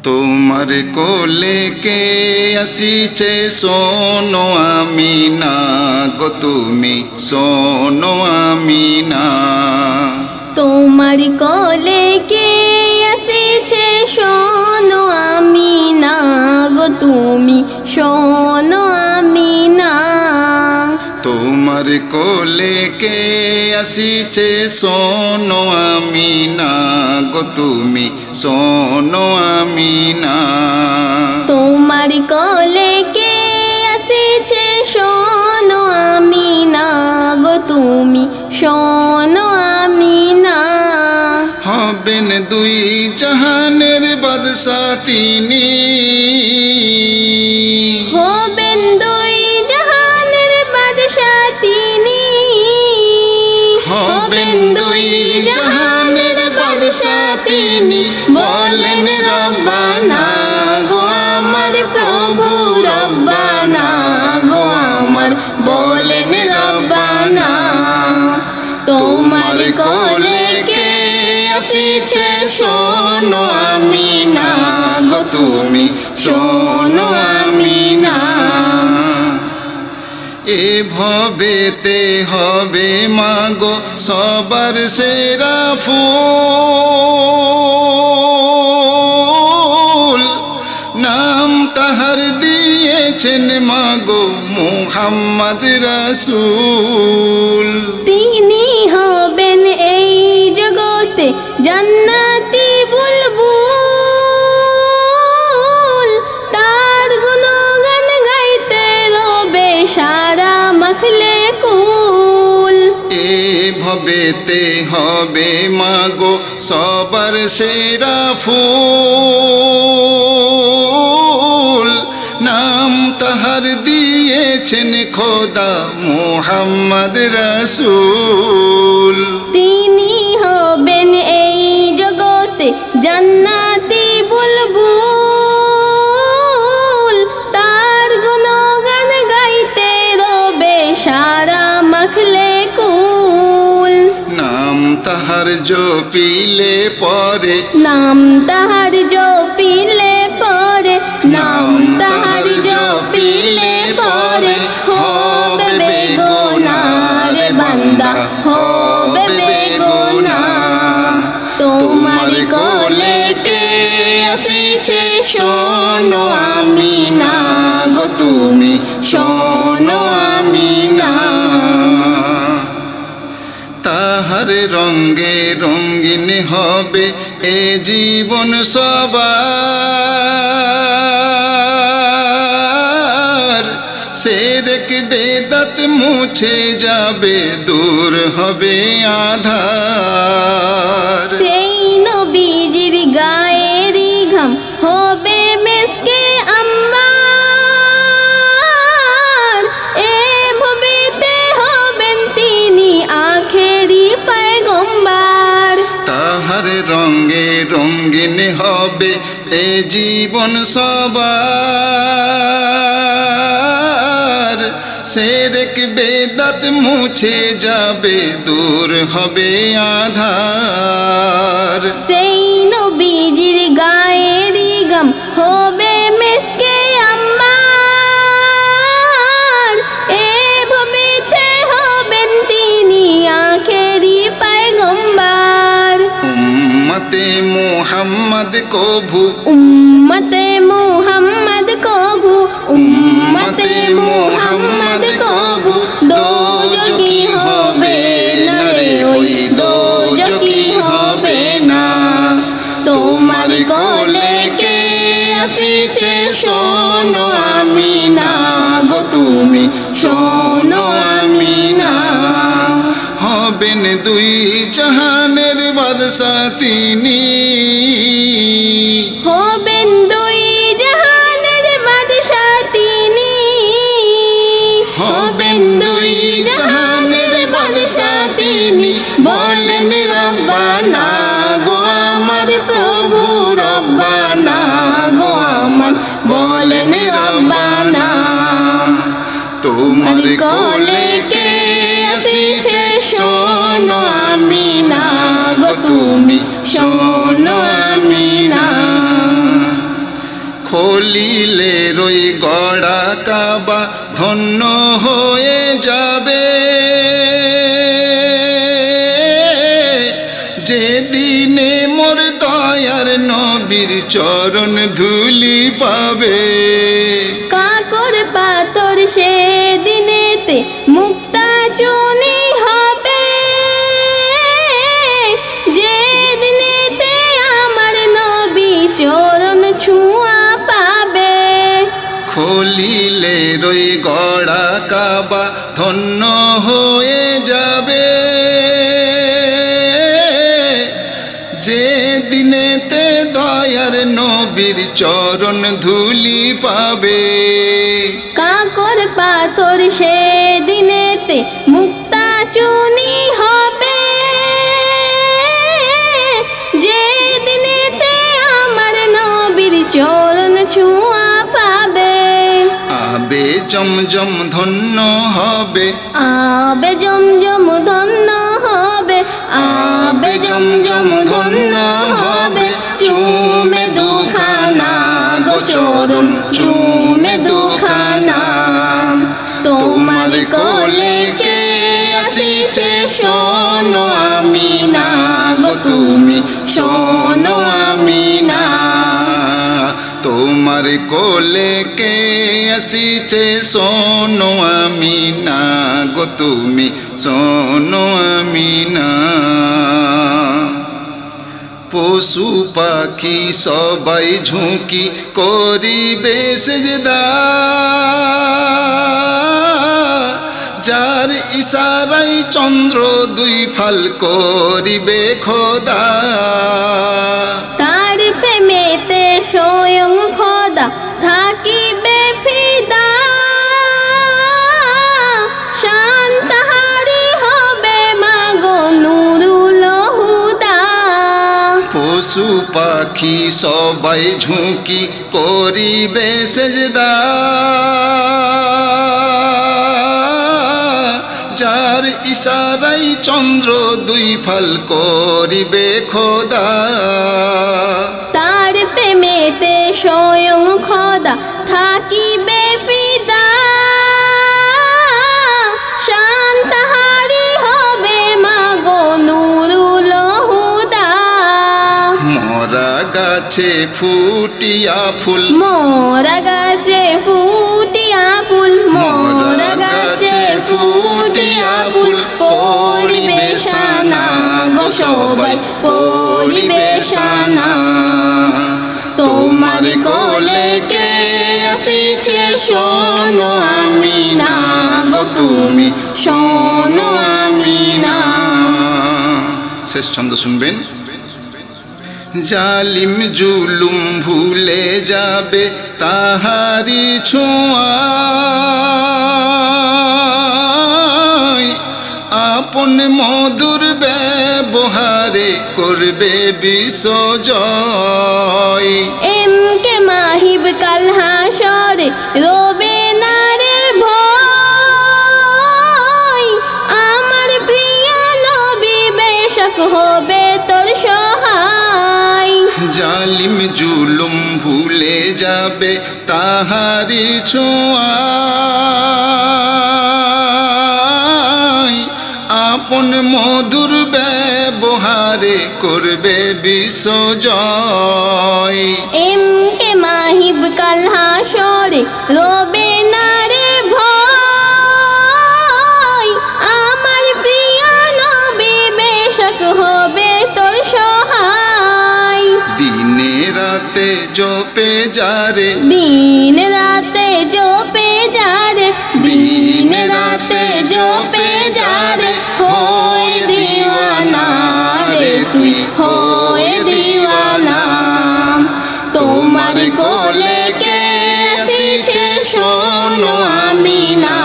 তোমার কোলে কে আসিছে শোনো আমিনা গো তুমি শোনো আমিনা। তোমার কোলে কে আসিছে শোনো আমিনা গো তুমি শোনো আমিনা। তোমার কোলে কে আসিছে শোনো আমিনা গো তুমি শোনো আমিনা। তোমার কোলে কে আসিছে শোনো আমিনা গো তুমি শোনো আমিনা। হবেন দুই জাহানের বাদশা তিনি, হবেন দুই জাহানের বাদশা তিনি, হবেন দুই জাহানের বাদশা তিনি। বলেন রব্বানা গো আমার প্রভু রব্বানা গো আমার, বলেন রব্বানা। তোমার কোলে কে আসিছে শোনো আমিনা গো তুমি শোনো আমিনা। এ ভবেতে হবে মাগো সবার সেরা ফুল, নাম তাহার দিয়েছেন মাগো মুহাম্মদ রাসূল। তিনি হবেন এই জগতে জান্নাতি বুলবুল, তার গুণগান গাইতে রবে সারা মাখলুকুল। এ ভবেতে হবে মাগো সবার সেরা ফুল, নাম তাহার দিয়েছেন খোদা মুহাম্মদ রাসূল। তিনি হবেন এই জগতে জান্নাতি বুলবুল, তার গুণগান গাইতে রবে সারা মাখলুকুল। নাম তাহার জপিলে পরে, নাম তাহার জপিলে পরে, নাম তাহার জপিলে পরে হবে বেগুনার বান্দা হবে বেগুনা। তোমার কোলে কে আসিছে শোনো আমিনা গো তুমি শোনো আমিনা। তাহার রঙ্গে রঙ্গিন হবে এ জীবন সবার, শিরক বেদাত মুছে যাবে দূর হবে আধার। সেই নবীজির গায়েরই ঘাম হবে মেসকে আম্বার, এ ভবেতে হবেন তিনি আখেরি পয়গম্বর। তাহার রঙ্গে রঙ্গিন হবে এ জীবন সবার, শিরক বেদাত মুছে যাবে দূর হবে আধার। সেই নবীজির গায়েরই ঘাম হবে মেসকে আম্বার, এ ভবেতে হবেন তিনি আখেরি পয়গম্বর। উম্মতে মুহাম্মদ কভু, উম্মতে মুহাম্মদ কভু, উম্মতে মুহাম্মদ কভু দোজখী হবে না রে, ওই দোজখী হবে না। তোমার কোলে কে আসিছে শোনো আমিনা গো তুমি শোনো আমিনা। হবেন দুই জাহানের বাদশা তিনি, হবেন দুই জাহানের বাদশা তিনি, হবেন দুই জাহানের বাদশা তিনি। বলেন রব্বানা গো আমার প্রভু রব্বানা গো আমার, বলেন রব্বানা। তোমার কোলে কে আসিছে শোনো আমিনা গো তুমি শোনো আমিনা। খলিলে রই গড়া কাবা ধন্য হয়ে যাবে, যেদিনে মোর দয়ার নবীর চরণ ধুলি পাবে। কাকর পাথর সে দিনেতে মুক্তা চুনি হবে, যে দিনেতে আমার নবী চরণ ছুঁয়া পাবে। খলিলে রই গড়া কাবা ধন্য হয়ে যাবে, যে দিনেতে দয়ার নবীর চরণ ধুলি পাবে। কাকর পাথর সে দিনেতে মুক্তা চুনি হবে, যে দিনেতে আমার নবীর চরণ ছুঁয়া পাবে। আবে জমজম ধন্য হবে, আবে জমজম ধন্য হবে, আবে জমজম ধন্য হবে। চুমে দুখানা গো চরণ, চুমে দুখানা। তোমার কোলে কে আসিছে শোনো আমিনা গো তুমি, শোনো আমিনা। তোমার কোলে কে আসিছে শোনো আমিনা গো তুমি, শোনো আমিনা। পশু পাখি সবাই ঝুঁকি করিবে সেজদা, যার ইশারাই চন্দ্র দুই ফাল করিবে খোদা। তার প্রেমেতে স্বয়ং খোদা থাকিবে ফিদা, শান তাহারি হবে মাগো নুরুল হুদা। পশু পাখি সবাই ঝুঁকি করিবে সেজদা, যার ইশারাই চন্দ্র দুই ফাল করিবে খোদা। তার প্রেমেতে স্বয়ং খোদা থাকিবে ফিদা, শান তাহারি হবে মাগো নুরুল হুদা। মরা গাছে ফুটিয়া ফুল, মোরা গাছে ফুটিয়া ফুল, মোরা গাছে ফুটিয়া ফুল। পড়িবে শানা গো সবাই, পড়িবে শানা। তোমার কোলে কে আসিছে শোনো আমিনা গো তুমি, শোনো আমিনা। শেষ ছন্দ শুনবেন। জালিম জুলুম ভুলে যাবে তাহারি ছোঁয়ায়, আপন মধুর ব্যবহারে করবে বিশ্বজয়। এম কে মাহিব কাল হাসরে রবে না রে ভয়, আমার প্রিয় নবী বেশক হবে তোর সহায়। জালিম জুলুম ভুলে যাবে তাহারি ছোঁয়ায়, আপন মধুর ব্যবহারে করবে বিশ্বজয়। এম কে মাহিব কাল হাসরে রবে না রে ভয়, আমার প্রিয় নবী বেশক হবে তোর সহায়। দিনে রাতে জপে যারে, দিন রাতে জপে যারে, দিন রাতে জপে যারে। হয়ে দিওয়ানা রে তুই, হয়ে দিওয়ানা। তোমার কোলে কে আসিছে শোনো আমিনা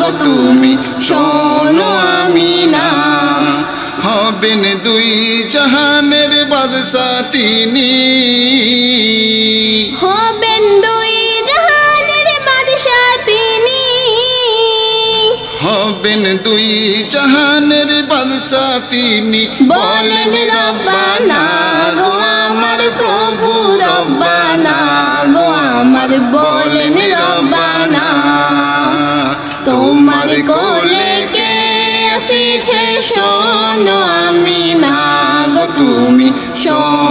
গো তুমি, শোনো আমিনা। হবেন দুই জাহানের বাদশা তিনি, হবেন দুই জাহানের বাদশা তিনি, হবেন দুই জাহানের বাদশা তিনি। বলেন রব্বানা গো আমার প্রভু, রব্বানা গো আমার বলেন রব্বানা। তোমার কোলে কে আসিছে শোনো আমি না গো তুমি শোনো